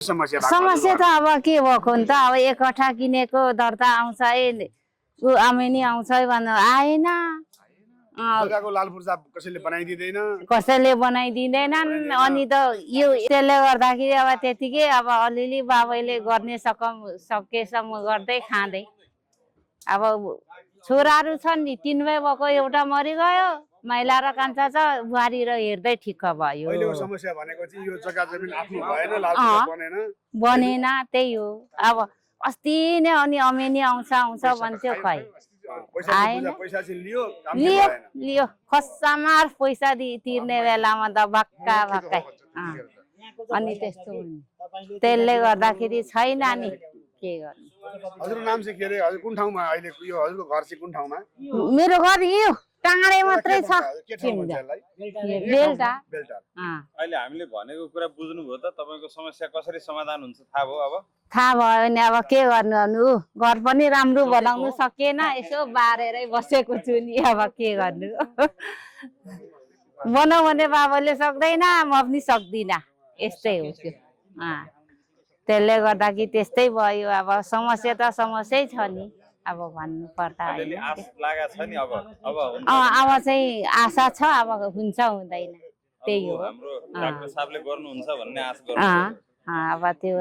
समस्या त अब के भएको नि त अब एक कट्ठा किनेको दर्ता आउँछ आमेनी आउँछ भन्नु आएन कसैले बनाइदिँदैनन् अनि त यो त्यसले गर्दाखेरि अब त्यतिकै अब अलिअलि बाबैले गर्ने सकेसम्म गर्दै खाँदै अब छोराहरू छन् नि 3 भाइ भएको एउटा मरिगयो महिला र कान्छा छ बुहारी र हेर्दै ठिक्क भयो बनेन त्यही हो अब अस्ति नै अनि अमेनी आउँछ भन्थ्यो खै लियो खस्सामार पैसा तिर्ने बेलामा त भक्कै अनि त्यस्तो त्यसले गर्दाखेरि छैन नि के गर्नु हजुरको नाम चाहिँ के रे हजुर कुन ठाउँमा अहिले यो हजुरको घर चाहिँ कुन ठाउँमा मेरो घर यो टाँडै मात्रै छ बेलटा अहिले हामीले भनेको कुरा बुझ्नु भयो त तपाईको समस्या कसरी समाधान हुन्छ थाहा भयो अब थाहा भयो नि अब के गर्नु घर पनि राम्रो बनाउनु सकेन यसो बारेरै बसेको छु नि अब के गर्नु बनाऊ भने बाबाले सक्दैन म पनि सक्दिनँ यस्तै हो त्यो त्यसले गर्दा कि त्यस्तै भयो अब समस्या त समस्यै छ नि अब भन्नु पर्दा अब चाहिँ आशा छ अब हुन्छ हुँदैन त्यही हो हाम्रो डाक्टर साहबले गर्नुहुन्छ भन्ने आश अब त्यो